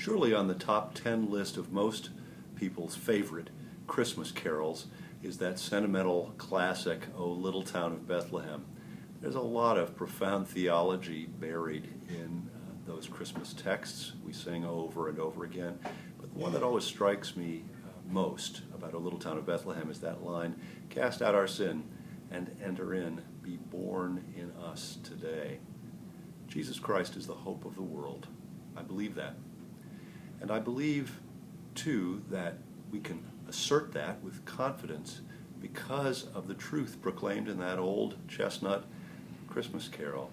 Surely on the top 10 list of most people's favorite Christmas carols is that sentimental classic, "O Little Town of Bethlehem." There's a lot of profound theology buried in those Christmas texts we sing over and over again. But the one that always strikes me most about "O Little Town of Bethlehem" is that line, "Cast out our sin and enter in, be born in us today." Jesus Christ is the hope of the world. I believe that. And I believe, too, that we can assert that with confidence because of the truth proclaimed in that old chestnut Christmas carol.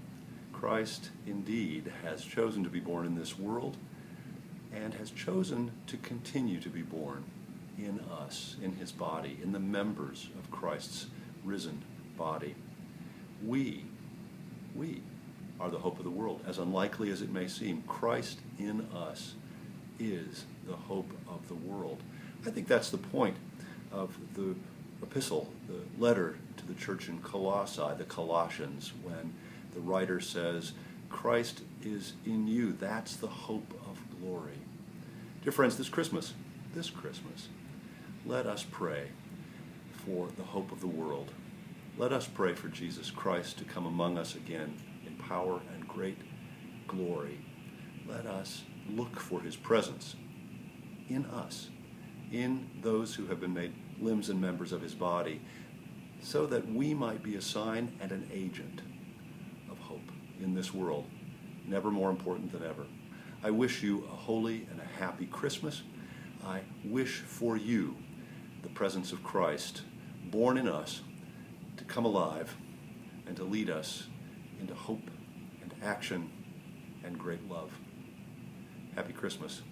Christ indeed has chosen to be born in this world and has chosen to continue to be born in us, in his body, in the members of Christ's risen body. We are the hope of the world, as unlikely as it may seem. Christ in us is the hope of the world. I think that's the point of the epistle, the letter to the church in Colossae, the Colossians, when the writer says, Christ is in you. That's the hope of glory. Dear friends, this Christmas, let us pray for the hope of the world. Let us pray for Jesus Christ to come among us again in power and great glory. Let us look for his presence in us, in those who have been made limbs and members of his body, so that we might be a sign and an agent of hope in this world, never more important than ever. I wish you a holy and a happy Christmas. I wish for you the presence of Christ, born in us, to come alive and to lead us into hope and action and great love. Happy Christmas.